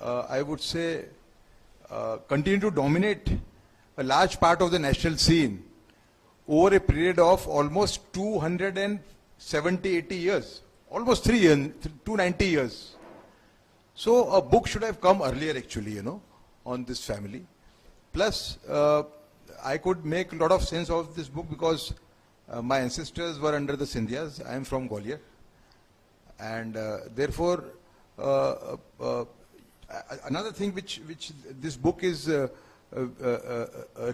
I would say, continue to dominate a large part of the national scene over a period of almost 270-80 years, almost 290 years. So a book should have come earlier actually, on this family. Plus, I could make a lot of sense of this book because my ancestors were under the Scindias. I am from Gwalior. And therefore, another thing which this book is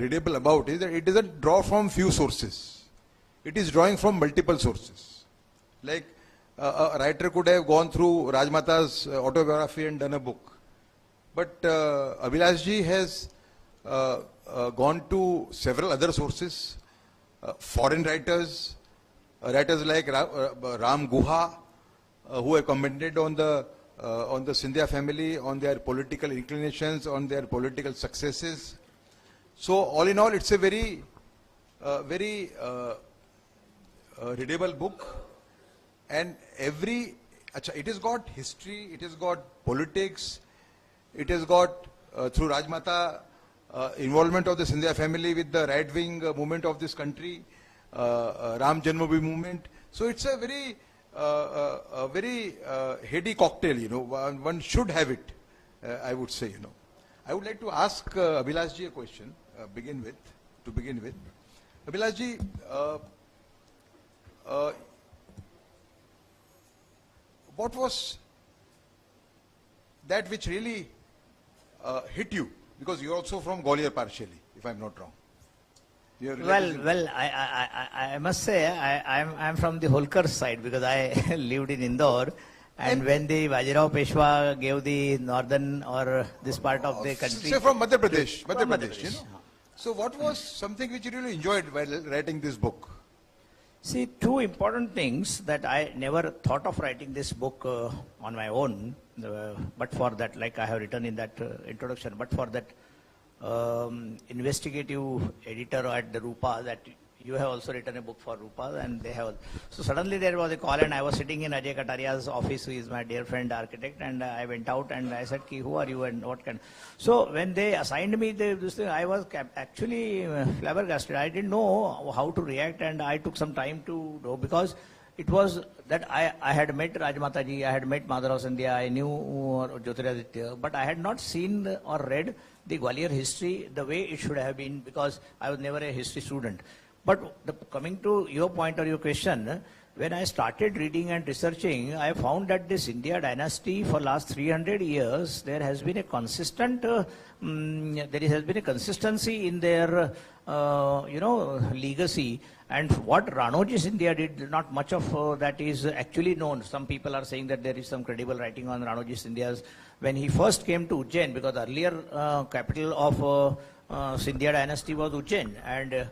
readable about is that it doesn't draw from few sources. It is drawing from multiple sources. Like a writer could have gone through Rajmatha's autobiography and done a book. But Abhilashji has gone to several other sources, foreign writers, writers like Ram Guha, who have commented on the Scindia family, on their political inclinations, on their political successes. So all in all, it's a very readable book, and it has got history, it has got politics, it has got through Rajmatha involvement of the Scindia family with the right-wing movement of this country, Ram Janmabhoomi movement. So it's a very heady cocktail, one should have it, I would say, I would like to ask Abhilashji a question to begin with. Abhilashji, what was that which really hit you? Because you're also from Gwalior partially, if I'm not wrong. Well, I must say I'm from the Holkar side because I lived in Indore, and when the Bajirao Peshwa gave the northern or this part of the country. Say from Madhya Pradesh. So what was something which you really enjoyed while writing this book? See, two important things that I never thought of writing this book on my own, but for that, like I have written in that introduction, but for that investigative editor at the Rupa, that you have also written a book for Rupa, and they have. So suddenly there was a call, and I was sitting in Ajay Kataria's office, who is my dear friend architect, and I went out and I said, who are you and what kind? So when they assigned me this thing, I was actually flabbergasted. I didn't know how to react, and I took some time to know, because it was that I had met Rajmatha ji, I had met Madhav Scindia, I knew Jyotiraditya, but I had not seen or read the Gwalior history the way it should have been, because I was never a history student. But coming to your point or your question, when I started reading and researching, I found that this Scindia dynasty for last 300 years, there has been a consistent, consistency in their, legacy. And what Ranoji Scindia did, not much of that is actually known. Some people are saying that there is some credible writing on Ranoji Scindia's. When he first came to Ujjain, because earlier capital of Scindia dynasty was Ujjain, and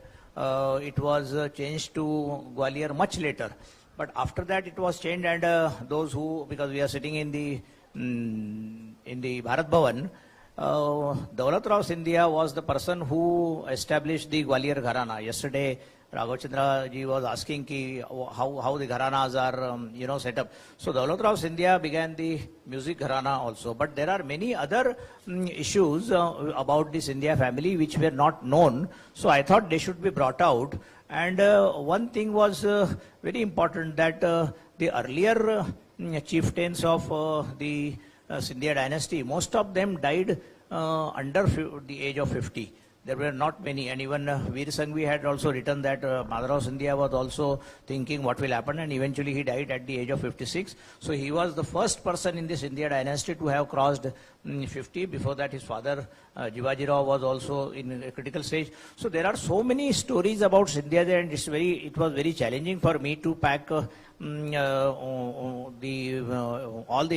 it was changed to Gwalior much later. But after that it was changed, and those who, because we are sitting in the Bharat Bhavan, Daulat Rao Scindia was the person who established the Gwalior Gharana. Yesterday Raghav Chandra ji was asking how the Gharanas are set up. So Daulat Rao Scindia began the music Gharana also. But there are many other issues about the Scindia family which were not known. So I thought they should be brought out. And one thing was very important, that the earlier chieftains of the Scindia dynasty, most of them died under the age of 50. There were not many, and even Veer Sanghvi had also written that Madhav Scindia was also thinking what will happen, and eventually he died at the age of 56. So he was the first person in the Scindia dynasty to have crossed 50. Before that his father Jivaji Rao was also in a critical stage. So there are so many stories about Scindia there, and it was very challenging for me to pack all the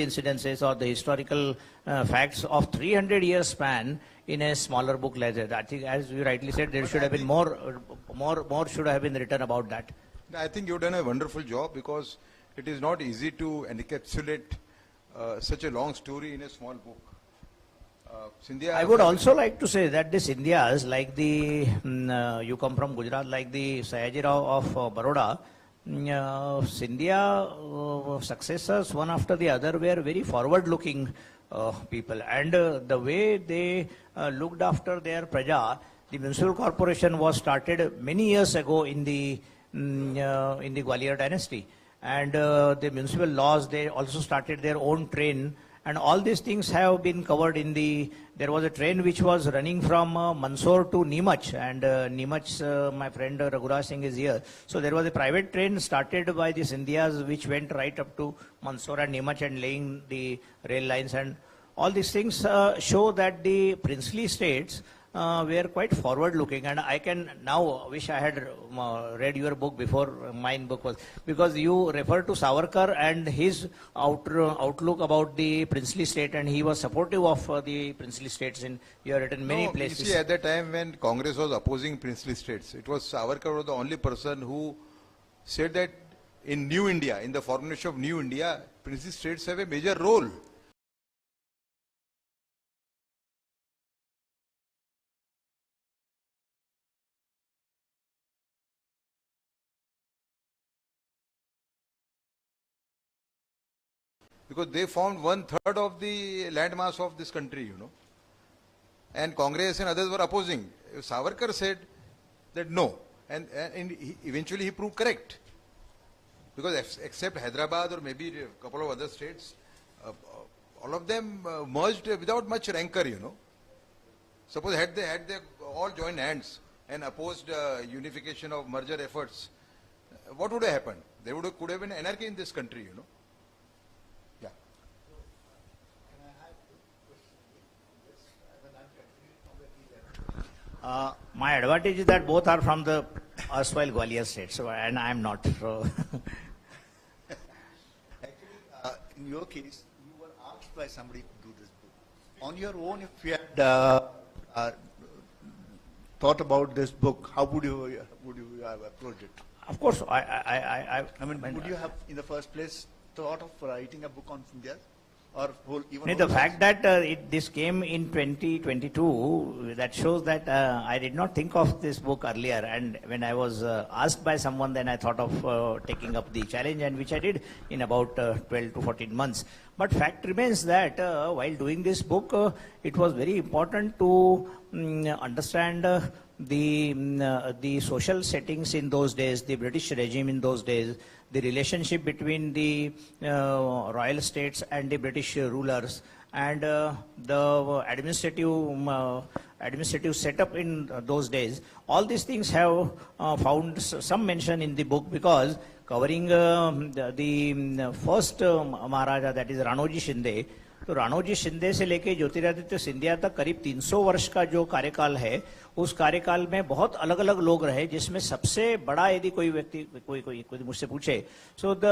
incidences or the historical facts of 300 years span in a smaller book like that. I think, as you rightly said, there should have been more should have been written about that. I think you've done a wonderful job, because it is not easy to encapsulate such a long story in a small book. Scindia, I would also like to say that the Scindias, like the, you come from Gujarat, like the Sayaji Rao of Baroda, Scindia successors, one after the other, were very forward-looking people, and the way they looked after their praja. The municipal corporation was started many years ago in the Gwalior dynasty, and the municipal laws, they also started their own train, and all these things have been covered in the. There was a train which was running from Mandsaur to Neemuch, and Neemuch, my friend Raghuraj Singh is here. So there was a private train started by the Scindias which went right up to Mandsaur and Neemuch and laying the rail lines, and all these things show that the princely states were quite forward-looking, and I can now wish I had read your book before mine book was, because you refer to Savarkar and his outlook about the princely state, and he was supportive of the princely states. In you have written many places. You see, at the time when Congress was opposing princely states, it was Savarkar was the only person who said that in New India, in the formulation of New India, princely states have a major role. Because they formed 1/3 of the landmass of this country, you know. And Congress and others were opposing. Savarkar said that no. And eventually he proved correct. Because except Hyderabad or maybe a couple of other states, all of them merged without much rancor, you know. Suppose had they all joined hands and opposed unification of merger efforts, what would have happened? There could have been anarchy in this country, you know. My advantage is that both are from the erstwhile Gwalior state, so, and I am not. So. Actually, in your case, you were asked by somebody to do this book. On your own, if you had thought about this book, how would you have approached it? Of course, I mean, would you have, in the first place, thought of writing a book on India? Or even the fact that this came in 2022, that shows that I did not think of this book earlier, and when I was asked by someone, then I thought of taking up the challenge, and which I did in about 12 to 14 months. But fact remains that while doing this book, it was very important to understand the social settings in those days, the British regime in those days, the relationship between the royal states and the British rulers, and the administrative setup in those days. All these things have found some mention in the book, because covering the first Maharaja, that is Ranoji Shinde. तो राणोजी शिंदे से लेके ज्योतिरादित्य सिंधिया तक करीब 300 वर्ष का जो कार्यकाल है, उस कार्यकाल में बहुत अलग अलग लोग रहे, जिसमें सबसे बड़ा यदि कोई व्यक्ति कोई मुझसे पूछे, so the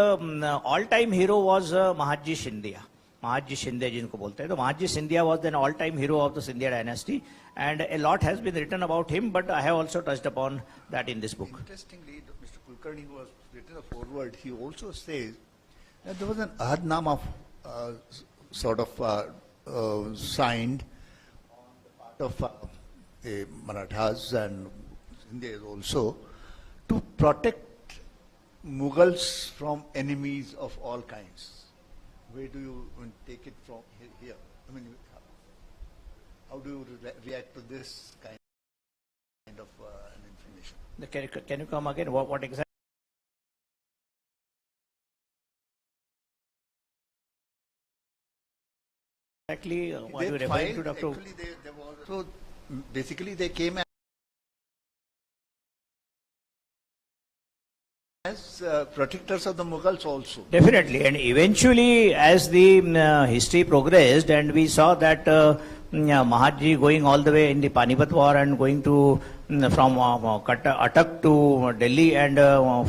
all time hero was Mahaji Scindia, Mahaji Shinde जिनको बोलते हैं, तो Mahaji Scindia was an all time hero of the Scindia dynasty, and a lot has been written about him, but I have also touched upon that in this book. Interestingly, Mr. Kulkarni, who has written a foreword, he also says that there was an Ahadnama sort of signed on the part of Marathas and Indians also, to protect Mughals from enemies of all kinds. Where do you take it from here? I mean, how do you react to this kind of information? Can you come again? What exactly? Exactly, what you referring to, Dr. Actually, they were, so basically they came as protectors of the Mughals also. Definitely, and eventually as the history progressed, and we saw that Mahatji going all the way in the Panipat war and going to from Attak to Delhi, and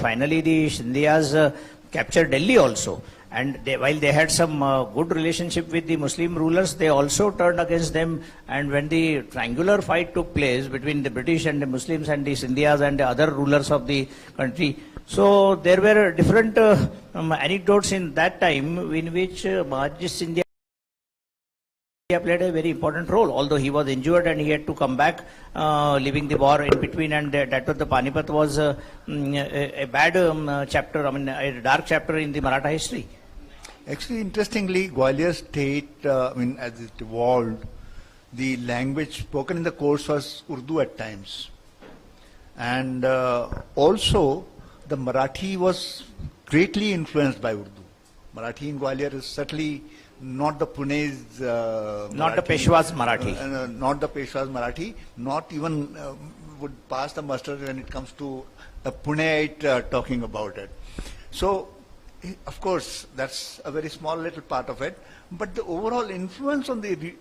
finally the Scindias captured Delhi also. And while they had some good relationship with the Muslim rulers, they also turned against them. And when the triangular fight took place between the British and the Muslims and the Scindias and the other rulers of the country, so there were different anecdotes in that time in which Mahatji Scindia He played a very important role, although he was injured and he had to come back, leaving the war in between, and that was the Panipat was a bad chapter, I mean, a dark chapter in the Maratha history. Actually, interestingly, Gwalior state, as it evolved, the language spoken in the courts was Urdu at times. And also, the Marathi was greatly influenced by Urdu. Marathi in Gwalior is certainly not the Pune's Not the Peshwa's Marathi. Not the Peshwa's Marathi, not even would pass the muster when it comes to a Puneite talking about it. So, of course, that's a very small little part of it, but the overall influence on the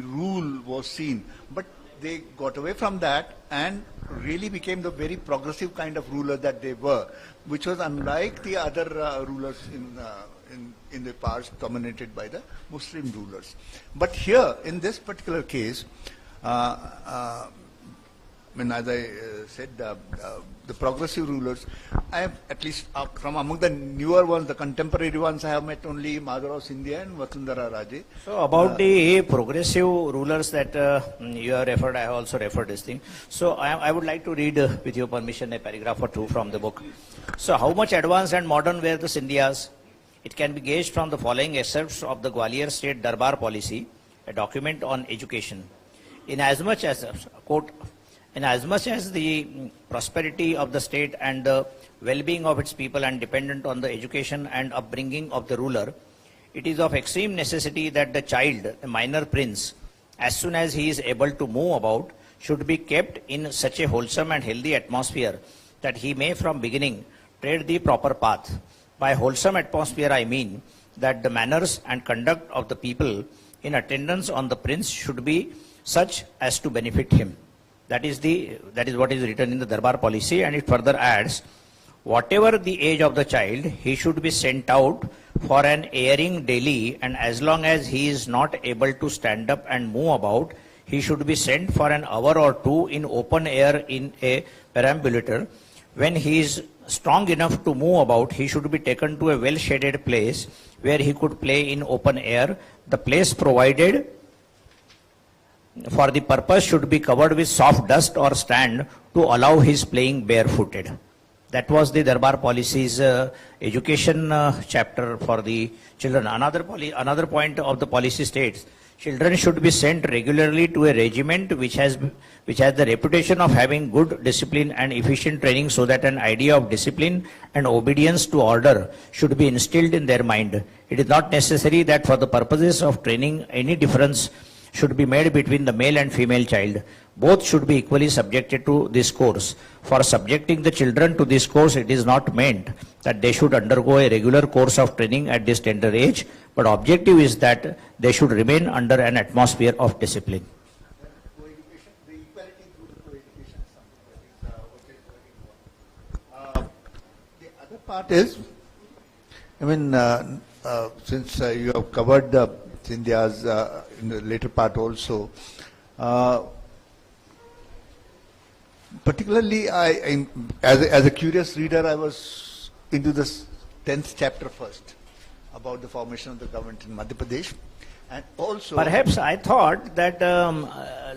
rule was seen. But they got away from that and really became the very progressive kind of ruler that they were, which was unlike the other rulers in the past dominated by the Muslim rulers. But here, in this particular case, as I said, the progressive rulers, I have at least from among the newer ones, the contemporary ones, I have met only Madhavrao Scindia and Vasundhara Raje. So about the progressive rulers that you have referred, I have also referred this thing. So I would like to read, with your permission, a paragraph or two from the book. So how much advanced and modern were the Scindias? It can be gauged from the following excerpts of the Gwalior State Darbar Policy, a document on education. Inasmuch as, quote, inasmuch as the prosperity of the state and the well-being of its people are dependent on the education and upbringing of the ruler, it is of extreme necessity that the child, the minor prince, as soon as he is able to move about, should be kept in such a wholesome and healthy atmosphere that he may from beginning tread the proper path. By wholesome atmosphere, I mean that the manners and conduct of the people in attendance on the prince should be such as to benefit him. That is what is written in the Darbar Policy, and it further adds, whatever the age of the child, he should be sent out for an airing daily, and as long as he is not able to stand up and move about, he should be sent for an hour or two in open air in a perambulator. When he is strong enough to move about, he should be taken to a well-shaded place where he could play in open air. The place provided for the purpose should be covered with soft dust or stand to allow his playing barefooted. That was the Darbar Policy's education chapter for the children. Another point of the policy states, children should be sent regularly to a regiment which has the reputation of having good discipline and efficient training, so that an idea of discipline and obedience to order should be instilled in their mind. It is not necessary that for the purposes of training any difference should be made between the male and female child. Both should be equally subjected to this course. For subjecting the children to this course, it is not meant that they should undergo a regular course of training at this tender age, but objective is that they should remain under an atmosphere of discipline. Co-education, the equality through co-education is something that is the other part is, since you have covered the India's in the later part also, particularly as a curious reader, I was into this 10th chapter first about the formation of the government in Madhya Pradesh, and also perhaps I thought that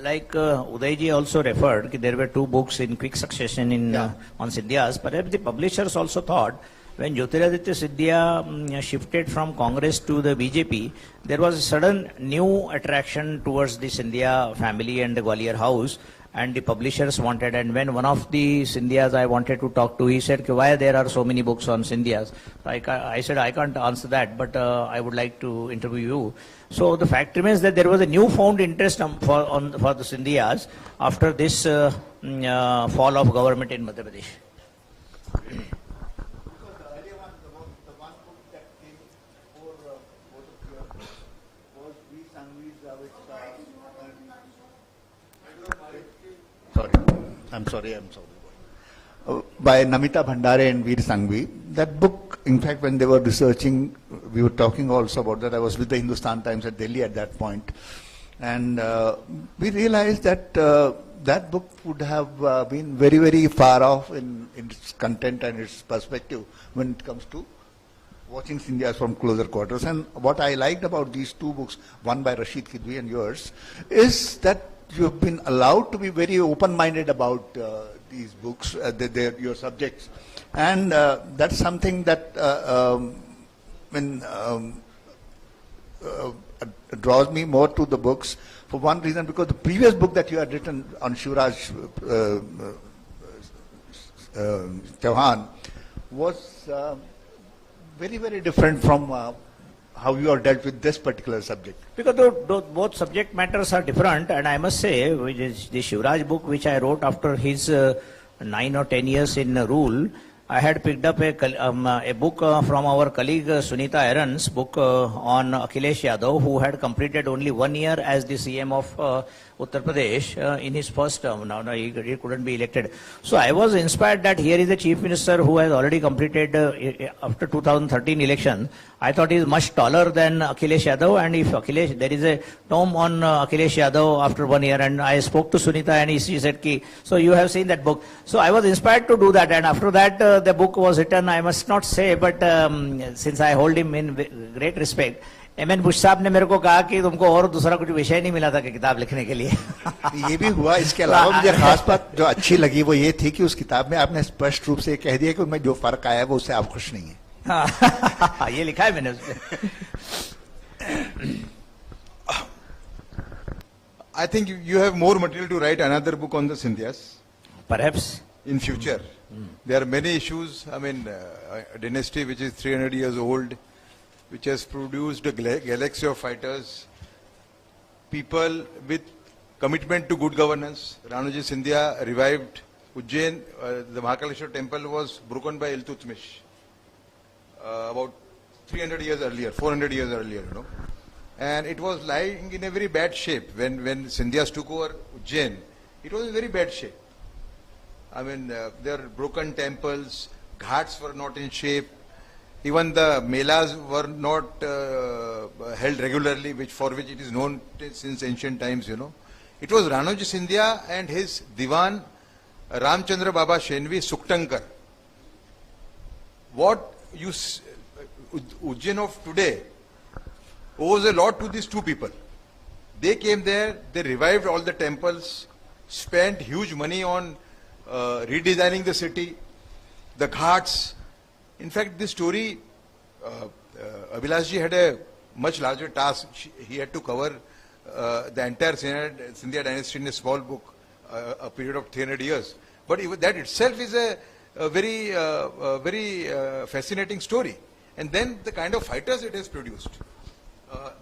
Udayji also referred, there were two books in quick succession on Scindias. Perhaps the publishers also thought, when Jyotiraditya Scindia shifted from Congress to the BJP, there was a sudden new attraction towards the Scindia family and the Gwalior house, and the publishers wanted, and when one of the Scindias I wanted to talk to, he said, why there are so many books on Scindias? I said, I can't answer that, but I would like to interview you. So the fact remains that there was a newfound interest for the Scindias after this fall of government in Madhya Pradesh. I'm sorry. By Namita Bhandare and Veer Sanghvi. That book, in fact, when they were researching, we were talking also about that. I was with the Hindustan Times at Delhi at that point. And we realized that that book would have been very, very far off in its content and its perspective when it comes to watching Scindias from closer quarters. And what I liked about these two books, one by Rashid Khidwi and yours, is that you have been allowed to be very open-minded about these books, your subjects. And that's something that draws me more to the books. For one reason, because the previous book that you had written on Shivraj Chauhan was very, very different from how you are dealt with this particular subject. Because both subject matters are different, and I must say, which is the Shivraj book, which I wrote after his 9 or 10 years in rule, I had picked up a book from our colleague Sunita Aaron's book on Akhilesh Yadav, who had completed only 1 year as the CM of Uttar Pradesh in his first term. Now he couldn't be elected. So I was inspired that here is a chief minister who has already completed after 2013 election. I thought he is much taller than Akhilesh Yadav, and if Akhilesh, there is a tome on Akhilesh Yadav after 1 year, and I spoke to Sunita and she said, so you have seen that book. So I was inspired to do that, and after that the book was written, I must not say, but since I hold him in great respect, M N Bush साहब ने मेरे को कहा कि तुमको और दूसरा कुछ विषय नहीं मिला था कि किताब लिखने के लिए ये भी हुआ. इसके अलावा मुझे खास बात जो अच्छी लगी वो ये थी कि उस किताब में आपने स्पष्ट रूप से कह दिया कि उनमें जो फर्क आया वो उससे आप खुश नहीं है. ये लिखा है मैंने उसमें. I think you have more material to write another book on the Scindias. Perhaps. In future. There are many issues. I mean, a dynasty which is 300 years old, which has produced a galaxy of fighters, people with commitment to good governance. Ranoji Scindia revived Ujjain. The Mahakaleshwar temple was broken by Iltutmish about 300 years earlier, 400 years earlier, you know. And it was lying in a very bad shape. When Scindias took over Ujjain, it was in very bad shape. I mean, there are broken temples, ghats were not in shape. Even the melas were not held regularly, for which it is known since ancient times, you know. It was Ranoji Scindia and his Diwan Ramchandra Baba Shenvi Suktankar. What Ujjain of today owes a lot to these two people. They came there, they revived all the temples, spent huge money on redesigning the city, the ghats. In fact, this story, Abhilashji had a much larger task. He had to cover the entire Scindia dynasty in a small book, a period of 300 years. But even that itself is a very fascinating story. And then the kind of fighters it has produced.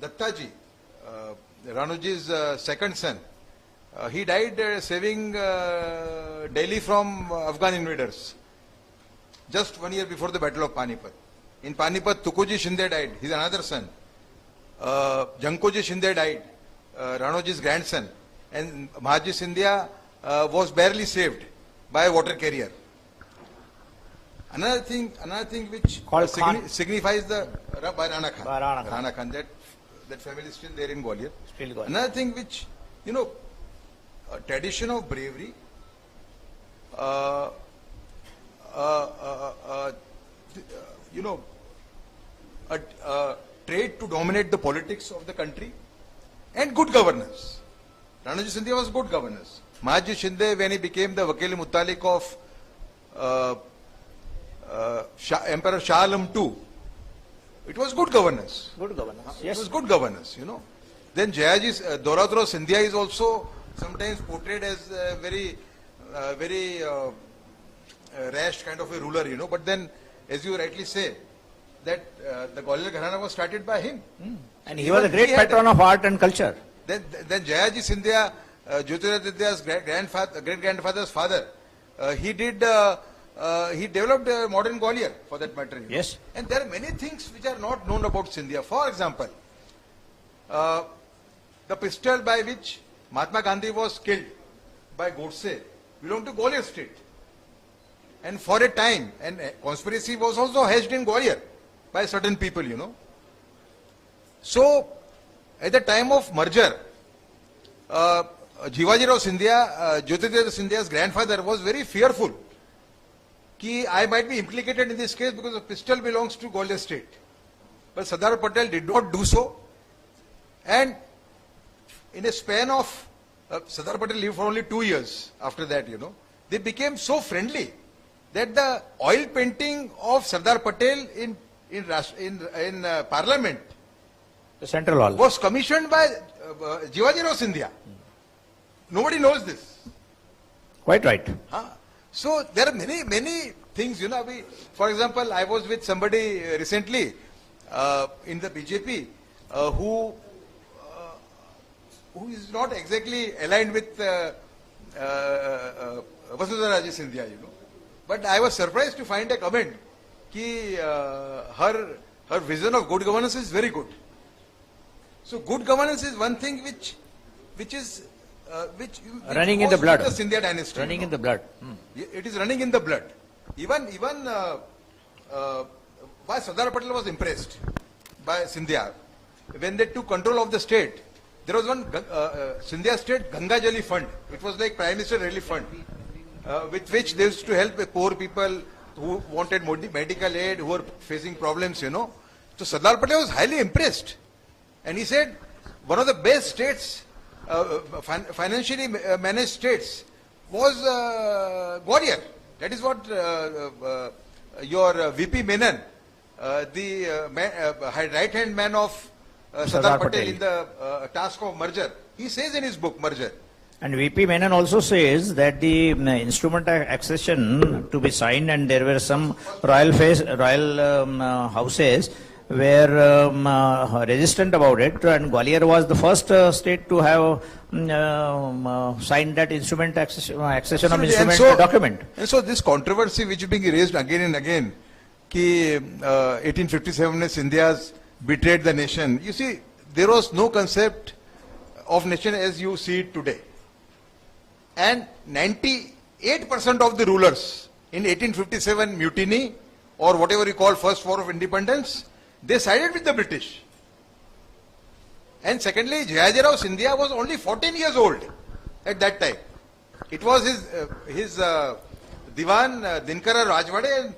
Dattaji, Ranoji's second son, he died saving Delhi from Afghan invaders. Just 1 year before the Battle of Panipat. In Panipat, Tukoji Shinde died. He's another son. Jankoji Shinde died. Ranoji's grandson. And Mahaji Scindia was barely saved by a water carrier. Another thing which signifies the by Rana Khan. Rana Khan. That family is still there in Gwalior. Another thing which, you know, a tradition of bravery, you know, a trait to dominate the politics of the country, and good governance. Ranoji Scindia was good governance. Mahaji Shinde, when he became the Vakil Muttalik of Emperor Shah Alam II, it was good governance. Good governance. Yes. It was good governance, you know. Then Jayaji's Dolatro Scindia is also sometimes portrayed as a very rash kind of a ruler, you know. But then, as you rightly say, that the Gwalior Gharana was started by him. And he was a great patron of art and culture. Then Jayaji Scindia, Jyotiraditya's great-grandfather's father, he developed modern Gwalior, for that matter. You know. Yes. And there are many things which are not known about Scindia. For example, the pistol by which Mahatma Gandhi was killed by Godse belonged to Gwalior state. And for a time, and conspiracy was also hatched in Gwalior by certain people, you know. So, at the time of merger, Jivaji Rao Scindia, Jyotiraditya Scindia's grandfather, was very fearful that I might be implicated in this case because the pistol belongs to Gwalior state. But Sardar Patel did not do so. And in a span of, Sardar Patel lived for only 2 years after that, they became so friendly that the oil painting of Sardar Patel in Parliament The Central Hall. was commissioned by Jivaji Rao Scindia. Nobody knows this. Quite right. So there are many things, for example, I was with somebody recently in the BJP who is not exactly aligned with Vasudha Raje Scindia, But I was surprised to find a comment कि her vision of good governance is very good. So good governance is one thing which Running in the goes blood. with the Scindia dynasty. Running in the blood. It is running in the blood. Even why Sardar Patel was impressed by Scindia when they took control of the state. There was one Scindia State Ganga Jali Fund. It was like Prime Minister Relief Fund, with which they used to help poor people who wanted medical aid, who were facing problems, So Sardar Patel was highly impressed. And he said, one of the best states, financially managed states, was Gwalior. That is what your VP Menon, the right-hand man of Sardar Patel in the task of merger, he says in his book, Merger. And VP Menon also says that the instrument accession to be signed, and there were some royal houses were resistant about it, and Gwalior was the first state to have signed that instrument accession of Absolutely. instrument document. And so this controversy which is being raised again and again, कि 1857 में Scindia's betrayed the nation. You see, there was no concept of nation as you see it today. And 98% of the rulers in 1857 mutiny, or whatever you call first war of independence, they sided with the British. And secondly, Jivaji Rao Scindia was only 14 years old at that time. It was his Diwan Dinkara Rajwade,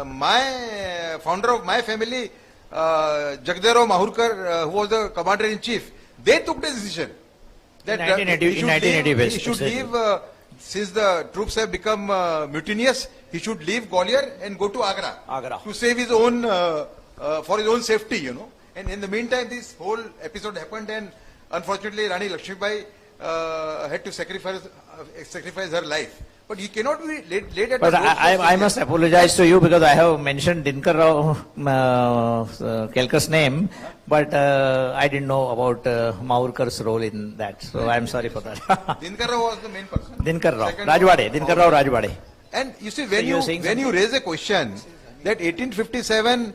my founder of my family, Jagdeo Mahurkar, who was the commander-in-chief, they took the decision that he should leave, since the troops have become mutinous, he should leave Gwalior and go to Agra. To save his own, for his own safety, And in the meantime, this whole episode happened, and unfortunately, Rani Lakshmibai had to sacrifice her life. But he cannot be laid at But the I must apologize to you because I have mentioned Dinkar Rao Kelkar's name, but I didn't know about Mahurkar's role in that. So I'm sorry for that. Dinkar Rao was the main person. Dinkar Rao Second Rajwade. was Dinkar Rao Rajwade. And you see, So when you're saying you raise a question that 1857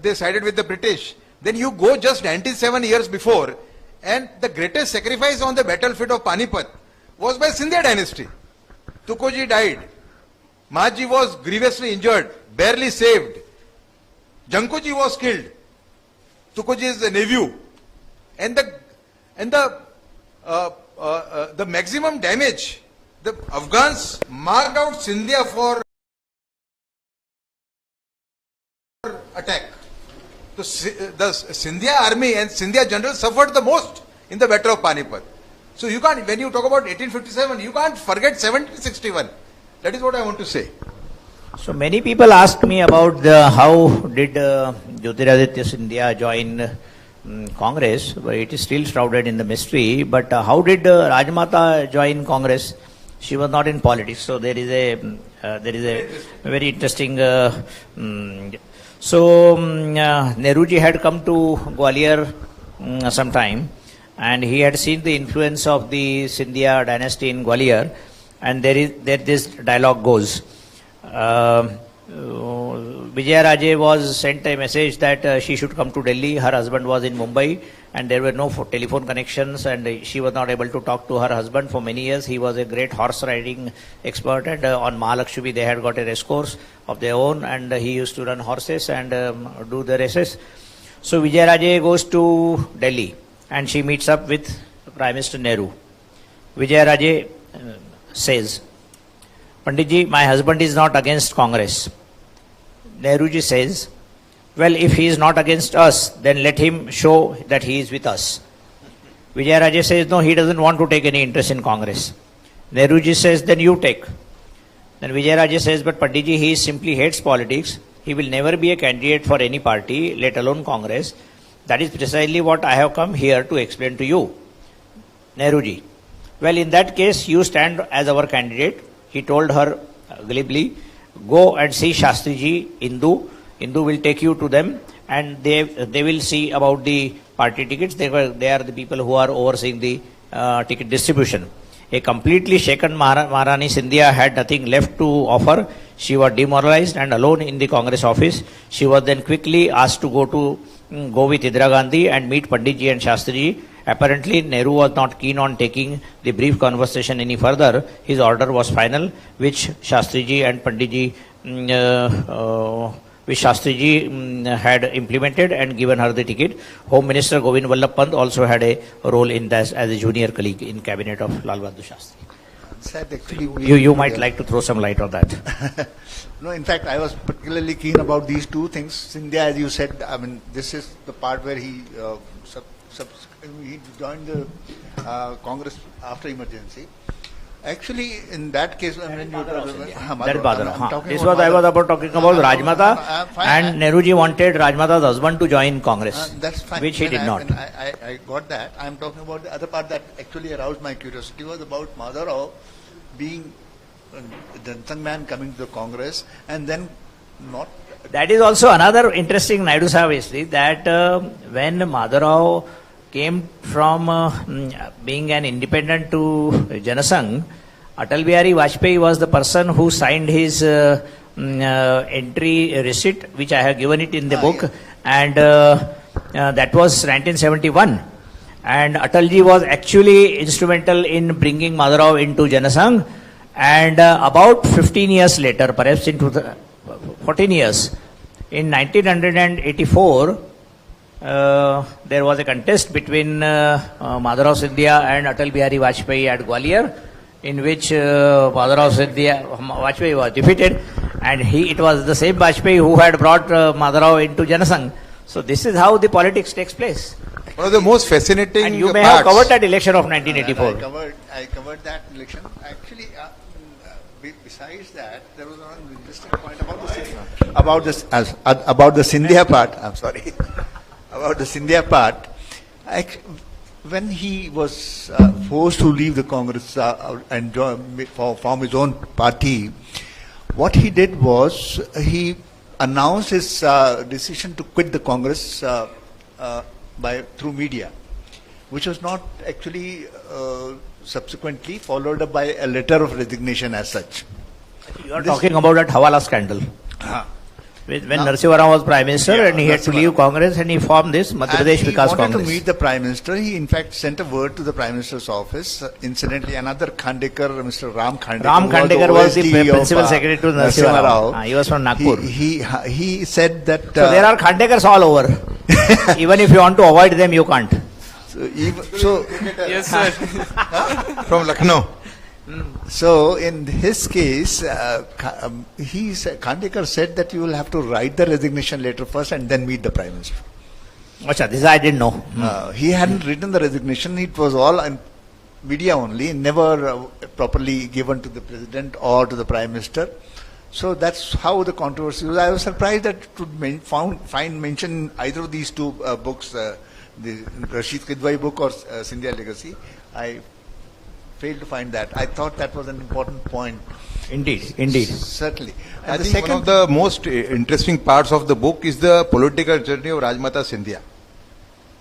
they sided with the British, then you go just 97 years before, and the greatest sacrifice on the battlefield of Panipat was by Scindia dynasty. Tukoji died. Mahaji was grievously injured, barely saved. Jankoji was killed. Tukoji is the nephew. And the maximum damage, the Afghans marked out Scindia for attack. The Scindia army and Scindia generals suffered the most in the battle of Panipat. So you can't, when you talk about 1857, you can't forget 1761. That is what I want to say. So many people ask me about how did Jyotiraditya Scindia join Congress, but it is still shrouded in the mystery. But how did Rajmatha join Congress? She was not in politics, so there is a very interesting. Nehruji had come to Gwalior sometime, and he had seen the influence of the Scindia dynasty in Gwalior, and this dialogue goes. Vijaya Raje was sent a message that she should come to Delhi. Her husband was in Mumbai, and there were no telephone connections, and she was not able to talk to her husband for many years. He was a great horse riding expert, and on Mahalakshmi they had got a race course of their own, and he used to run horses and do the races. So Vijaya Raje goes to Delhi, and she meets up with Prime Minister Nehru. Vijaya Raje says, Panditji, my husband is not against Congress. Nehruji says, Well, if he is not against us, then let him show that he is with us. Vijay Raje says, no, he doesn't want to take any interest in Congress. Nehruji says, then you take. Then Vijay Raje says, but Panditji, he simply hates politics. He will never be a candidate for any party, let alone Congress. That is precisely what I have come here to explain to you. Nehruji, well, in that case, you stand as our candidate. He told her glibly, go and see Shastriji, Indu. Indu will take you to them and they will see about the party tickets. They are the people who are overseeing the ticket distribution. A completely shaken Maharani Scindia had nothing left to offer. She was demoralized and alone in the Congress office. She was then quickly asked to go with Indira Gandhi and meet Panditji and Shastriji. Apparently, Nehru was not keen on taking the brief conversation any further. His order was final, which Shastriji and Panditji had implemented and given her the ticket. Home Minister Govind Vallabh Pant also had a role in this as a junior colleague in cabinet of Lal Bahadur Shastri. Said actually You might like to throw some light on that. No, in fact, I was particularly keen about these two things. Scindia, as you said, I mean, this is the part where he joined the Congress after emergency. Actually, in that case, I mean, That is Badra. This was I was about talking about Rajmatha, and Nehruji wanted Rajmatha's husband to join Congress, that's fine. which he did not. I got that. I'm talking about the other part that actually aroused my curiosity was about Madhavrao being the young man coming to the Congress and then not. That is also another interesting Naidu Sahib history, that when Madhavrao came from being an independent to Janasangh, Atal Bihari Vajpayee was the person who signed his entry receipt, which I have given it in the book, and that was 1971. And Atalji was actually instrumental in bringing Madhavrao into Janasangh, and about 15 years later, perhaps into 14 years, in 1984, there was a contest between Madhavrao Scindia and Atal Bihari Vajpayee at Gwalior, in which Vajpayee was defeated, and it was the same Vajpayee who had brought Madhavrao into Janasangh. So this is how the politics takes place. One of the most fascinating And you may parts. have covered that election of 1984. I covered that election. Actually, besides that, there was another interesting point about the Scindia part. I'm sorry. About the Scindia part, when he was forced to leave the Congress and form his own party, what he did was he announced his decision to quit the Congress through media, which was not actually subsequently followed up by a letter of resignation as such. You are talking about that Hawala scandal. When Narasimha Rao was Prime Minister and he had to leave Congress and he formed this Madhya Pradesh Vikas Congress. He wanted to meet Congress. the Prime Minister. He in fact sent a word to the Prime Minister's office. Incidentally, another Khandekar, Mr. Ram Khandekar. Ram Khandekar was the principal secretary to Narasimha Rao. He was from Nagpur. He said that. So there are Khandekars all over. Even if you want to avoid them, you can't. Yes, sir. From Lucknow. So in his case, Khandekar said that you will have to write the resignation letter first and then meet the Prime Minister. Achha, this I didn't know. He hadn't written the resignation. It was all in media only, never properly given to the President or to the Prime Minister. So that's how the controversy was. I was surprised that it would find mention in either of these two books, the Rashid Kidwai book or Scindia Legacy. I failed to find that. I thought that was an important point. Indeed. Certainly. I And the think second, one of the most interesting parts of the book is the political journey of Rajmatha Scindia.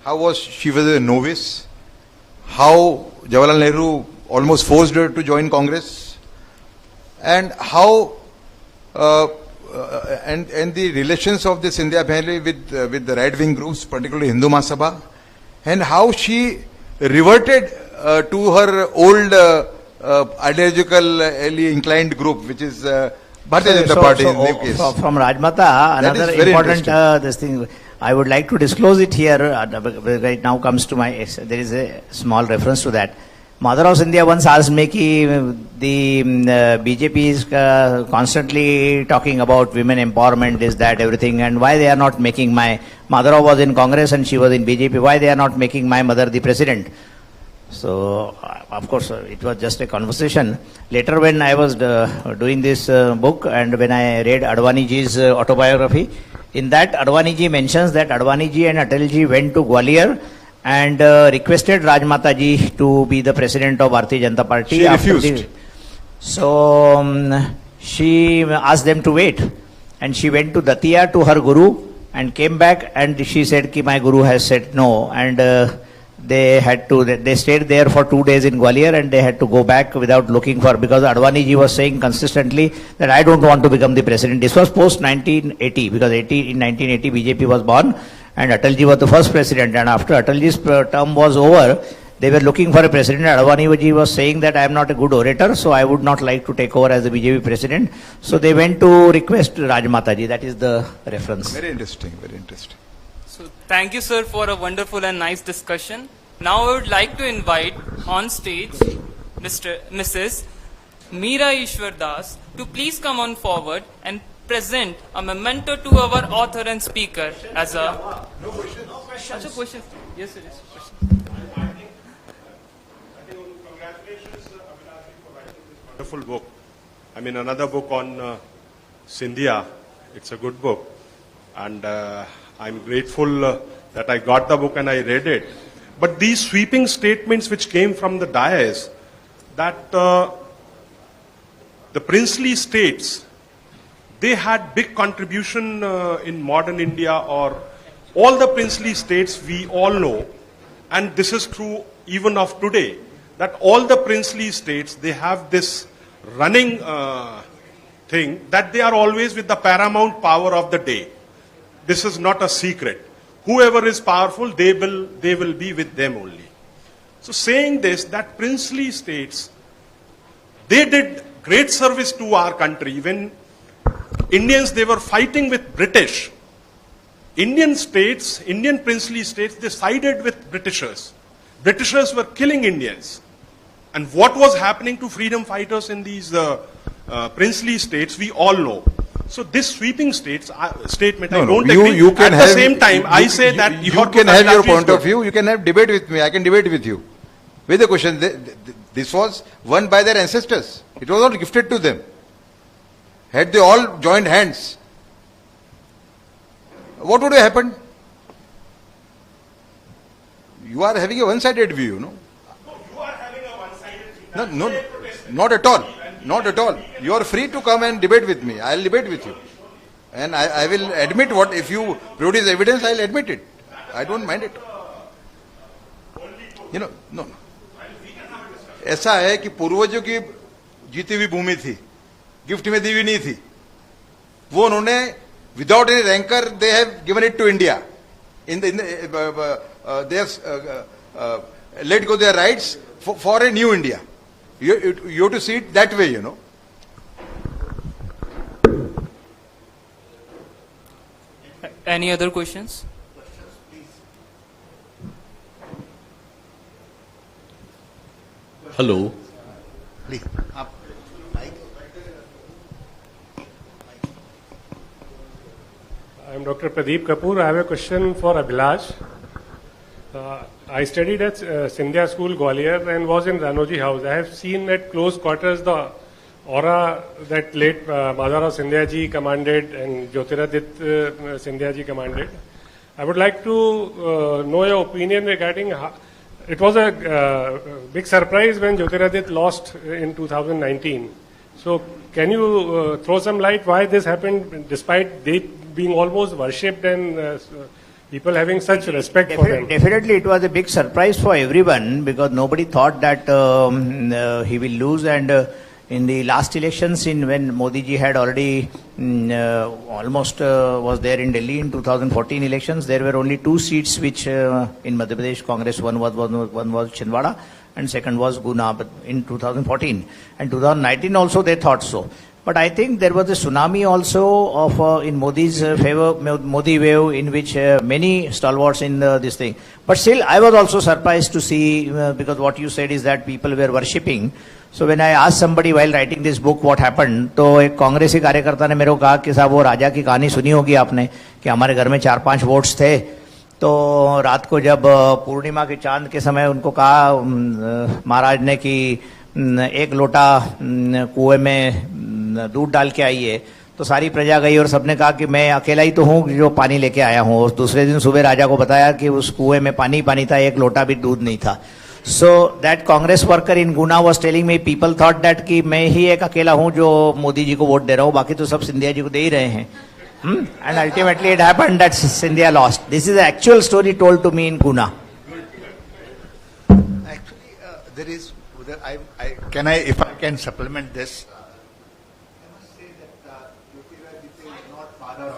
How she was a novice, how Jawaharlal Nehru almost forced her to join Congress, and how and the relations of the Scindia family with the right-wing groups, particularly Hindu Mahasabha, and how she reverted to her old ideologically inclined group, which is Bharatiya Janata Party in this case. From Rajmatha, another very important this thing, I would like to disclose it here. Right now comes to my, there is a small reference to that. Mother of India once asked me ki the BJP is constantly talking about women empowerment, this, that, everything, and why they are not making my mother was in Congress and she was in BJP, why they are not making my mother the president? So, of course, it was just a conversation. Later when I was doing this book and when I read Advani ji's autobiography, in that Advani ji mentions that Advani ji and Atal ji went to Gwalior and requested Rajmatha ji to be the president of Bharatiya Janata Party. She refused. So she asked them to wait, and she went to Datia to her guru and came back, and she said ki my guru has said no, and they stayed there for 2 days in Gwalior and they had to go back without looking for, because Advani ji was saying consistently that I don't want to become the president. This was post 1980, because in 1980 BJP was born and Atal ji was the first president, and after Atal ji's term was over, they were looking for a president. Advani ji was saying that I am not a good orator, so I would not like to take over as the BJP president. So they went to request Rajmatha ji. That is the reference. Very interesting, very interesting. So thank you, sir, for a wonderful and nice discussion. Now I would like to invite on stage Mrs. Meera Ishwar Das to please come on forward and present a memento to our author and speaker as a... No questions. No questions. Achha, questions. Yes, sir. Yes, question. Congratulations, Abhilash, for writing this wonderful book. I mean, another book on SCINDIA. It's a good book. And I'm grateful that I got the book and I read it. But these sweeping statements which came from the dais, that the princely states, they had big contribution in modern India, or all the princely states we all know, and this is true even of today, that all the princely states, they have this running thing that they are always with the paramount power of the day. This is not a secret. Whoever is powerful, they will be with them only. So saying this, that princely states, they did great service to our country. When Indians, they were fighting with British, Indian states, Indian princely states, they sided with Britishers. Britishers were killing Indians. And what was happening to freedom fighters in these princely states, we all know. So this sweeping statement, I don't agree. You can At the same time, I say that you can have your point of view. You can have debate with me. I can debate with you. With the question, this was won by their ancestors. It was not gifted to them. Had they all joined hands, what would have happened? You are having a one-sided view, no? No, you are having a one-sided view. No, not at all. Not at all. You are free to come and debate with me. I will debate with you. And I will admit what, if you produce evidence, I will admit it. I don't mind it. You know, no. ऐसा है कि पूर्वजों की जीती हुई भूमि थी, gift में दी हुई नहीं थी, वो उन्होंने without any rancor they have given it to India. They have let go their rights for a new India. You have to see it that way, you know. Any other questions? Hello. Please. I'm Dr. Pradeep Kapoor. I have a question for Abhilash. I studied at SCINDIA School, Gwalior, and was in Ranoji House. I have seen at close quarters the aura that late Madhara Scindia ji commanded and Jyotiraditya Scindia ji commanded. I would like to know your opinion regarding how, it was a big surprise when Jyotiraditya lost in 2019. So can you throw some light why this happened despite they being almost worshipped and people having such respect for them? Definitely it was a big surprise for everyone because nobody thought that he will lose, and in the last elections when Modi ji had already almost was there in Delhi in 2014 elections, there were only 2 seats which in Madhya Pradesh Congress, one was Chhindwara and second was Guna in 2014, and 2019 also they thought so. But I think there was a tsunami also of in Modi's favor, Modi wave, in which many stalwarts in this thing. But still, I was also surprised to see, because what you said is that people were worshipping. So when I asked somebody while writing this book what happened, तो एक कांग्रेसी कार्यकर्ता ने मेरे को कहा कि साहब वो राजा की कहानी सुनी होगी आपने कि हमारे घर में 4-5 वोट्स थे, तो रात को जब पूर्णिमा के चांद के समय उनको कहा महाराज ने कि एक लोटा कुएं में दूध डाल के आइए, तो सारी प्रजा गई और सबने कहा कि मैं अकेला ही तो हूँ जो पानी लेके आया हूँ। और दूसरे दिन सुबह राजा को बताया कि उस कुएं में पानी पानी था, एक लोटा भी दूध नहीं था। So that Congress worker in Guna was telling me, people thought that कि मैं ही एक अकेला हूँ जो मोदी जी को वोट दे रहा हूँ, बाकी तो सब सिंधिया जी को दे ही रहे हैं। And ultimately it happened that Scindia lost. This is the actual story told to me in Guna. Actually, there is, if I can supplement this, I must say that Jyotiraditya is not Madhav.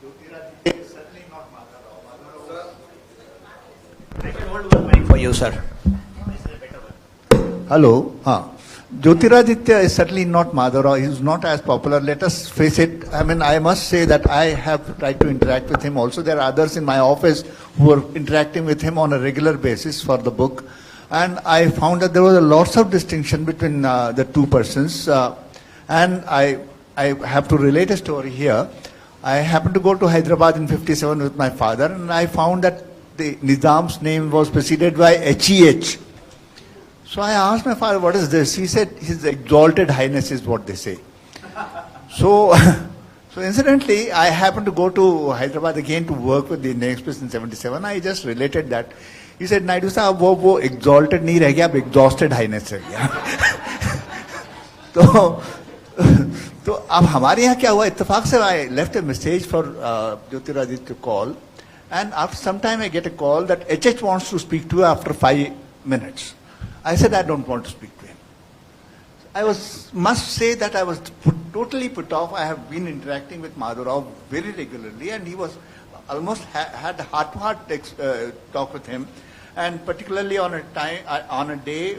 Jyotiraditya is certainly not Madhav. I can hold one mic for you, sir. Hello. Jyotiraditya is certainly not Madhav. He is not as popular. Let us face it. I mean, I must say that I have tried to interact with him also. There are others in my office who are interacting with him on a regular basis for the book. And I found that there was a lots of distinction between the two persons. And I have to relate a story here. I happened to go to Hyderabad in 57 with my father, and I found that the Nizam's name was preceded by HEH. So I asked my father, what is this? He said, His Exalted Highness is what they say. So incidentally, I happened to go to Hyderabad again to work with the Indian Express in 77. I just related that. He said, Naidu sahab, वो exalted नहीं रह गया, अब exhausted highness रह गया. तो अब हमारे यहाँ क्या हुआ? इत्तेफाक से I left a message for Jyotiraditya to call, and after some time I get a call that HH wants to speak to you after 5 minutes. I said, I don't want to speak to him. Must say that I was totally put off. I have been interacting with Madhav very regularly, and he was almost had heart-to-heart talk with him. And particularly on a day,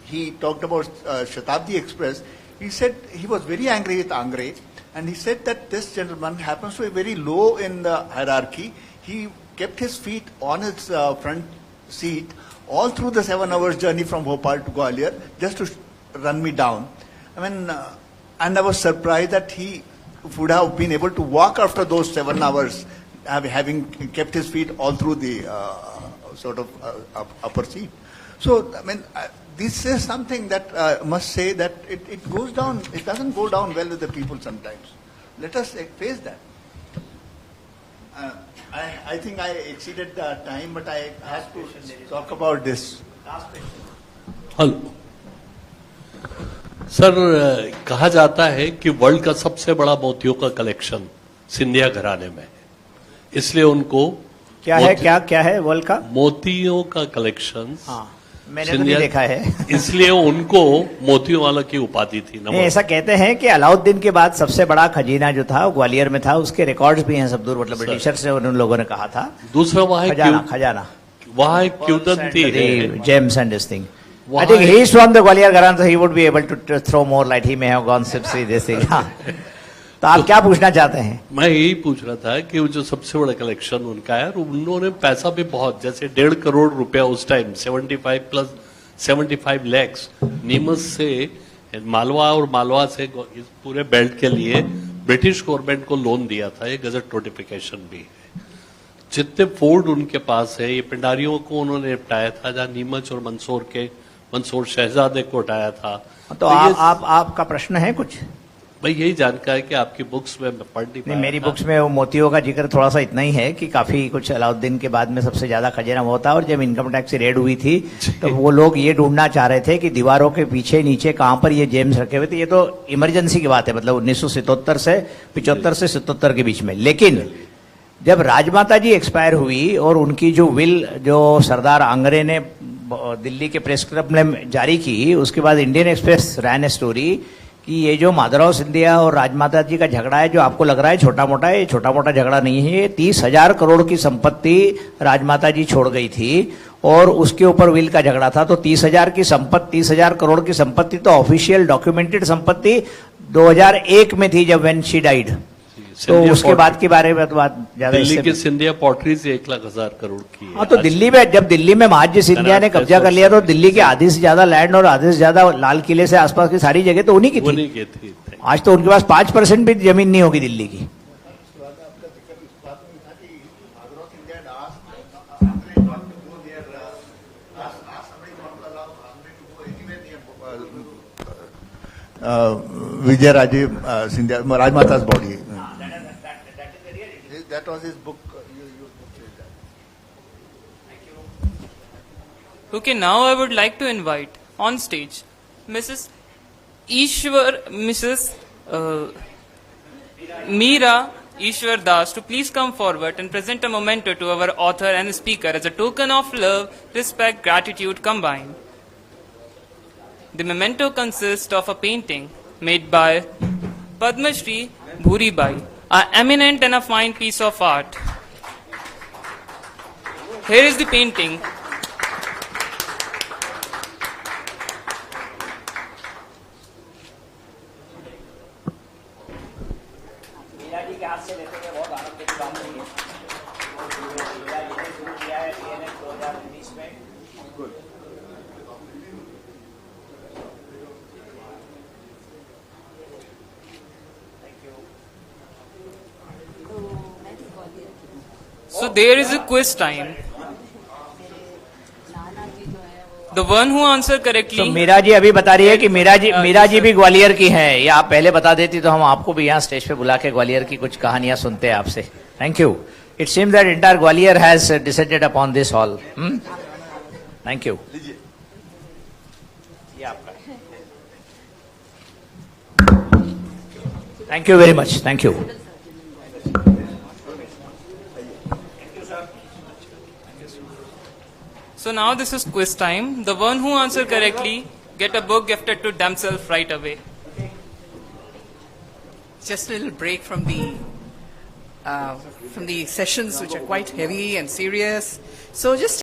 he talked about Shatabdi Express. He said he was very angry with Angre, and he said that this gentleman happens to be very low in the hierarchy. He kept his feet on his front seat all through the 7 hours journey from Bhopal to Gwalior just to run me down. I mean, and I was surprised that he would have been able to walk after those 7 hours, having kept his feet all through the upper seat. So, I mean, this is something that I must say that it goes down, it doesn't go down well with the people sometimes. Let us face that. I think I exceeded the time, but I have to talk about this. Hello sir, कहा जाता है कि world का सबसे बड़ा मोतियों का collection Scindia घराने में है, इसलिए उनको क्या है वर्ल्ड का मोतियों का कलेक्शन। हाँ, मैंने तो नहीं देखा है। इसलिए उनको मोतियों वाला की उपाधि थी। ऐसा कहते हैं कि अलाउद्दीन के बाद सबसे बड़ा खजीना जो था ग्वालियर में था, उसके रिकॉर्ड्स भी हैं सब दूर, मतलब ब्रिटिशर से उन लोगों ने कहा था। दूसरा वहाँ खजाना वहाँ क्यूदंती है, James and this thing. I think he is from the Gwalior Gharana, so he would be able to throw more light. He may have gone to see this thing. तो आप क्या पूछना चाहते हैं? मैं यही पूछ रहा था कि वो जो सबसे बड़ा कलेक्शन उनका है, उन्होंने पैसा भी बहुत, जैसे 1.5 करोड़ रुपया उस टाइम 75 प्लस 75 lakhs नीमच से मालवा और मालवा से इस पूरे बेल्ट के लिए ब्रिटिश गवर्नमेंट को लोन दिया था। ये गजट नोटिफिकेशन भी है। जितने फोर्ड उनके पास है, ये पिंडारियों को उन्होंने निपटाया था, जहाँ नीमच और मंसूर शहजादे को हटाया था। तो आपका प्रश्न है कुछ? भाई यही जानकारी कि आपकी बुक्स में पढ़ नहीं पाया। मेरी बुक्स में वो मोतियों का जिक्र थोड़ा सा इतना ही है कि काफी कुछ अलाउद्दीन के बाद में सबसे ज्यादा खजाना होता है। और जब इनकम टैक्स की रेड हुई थी तो वो लोग ये ढूंढना चाह रहे थे कि दीवारों के पीछे नीचे कहां पर ये जेम्स रखे हुए थे। ये तो इमरजेंसी की बात है, मतलब 1977 से 75 से 77 के बीच में। लेकिन जब राजमाता जी एक्सपायर हुई और उनकी जो विल जो सरदार आंग्रे ने दिल्ली के प्रेस क्लब में जारी की, उसके बाद Indian Express ran a story कि ये जो माधवराव सिंधिया और राजमाता जी का झगड़ा है, जो आपको लग रहा है छोटा मोटा, ये छोटा मोटा झगड़ा नहीं है। ये 30,000 करोड़ की संपत्ति राजमाता जी छोड़ गई थी और उसके ऊपर विल का झगड़ा था। तो 30,000 करोड़ की संपत्ति तो ऑफिशियल डॉक्यूमेंटेड संपत्ति 2001 में थी, जब व्हेन शी डाइड। तो उसके बाद के बारे में तो बात ज्यादा। दिल्ली की सिंधिया पॉटरीज 1,00,000 करोड़ की है। हाँ, तो दिल्ली में, जब दिल्ली में महाजी सिंधिया ने कब्जा कर लिया, तो दिल्ली के आधे से ज्यादा लैंड और आधे से ज्यादा लाल किले से आसपास की सारी जगह तो उन्हीं की थी। आज तो उनके पास 5% भी जमीन नहीं होगी दिल्ली की। Vijay Rajiv Scindia, Rajmatha's body. That was his book. You said that. Okay, now I would like to invite on stage Mrs. Meera Ishwar Das to please come forward and present a memento to our author and speaker as a token of love, respect, gratitude combined. The memento consists of a painting made by Padma Shri Bhuri Bai, an eminent and a fine piece of art. Here is the painting. So there is a quiz time. The one who answer correctly. तो मीरा जी अभी बता रही है कि मीरा जी भी ग्वालियर की हैं। ये आप पहले बता देती तो हम आपको भी यहाँ स्टेज पे बुला के ग्वालियर की कुछ कहानियां सुनते हैं आपसे। Thank you. It seems that entire Gwalior has descended upon this hall. Thank you. Thank you very much. Thank you. So now this is quiz time. The one who answer correctly get a book gifted to themselves right away. Just a little break from the sessions, which are quite heavy and serious. So just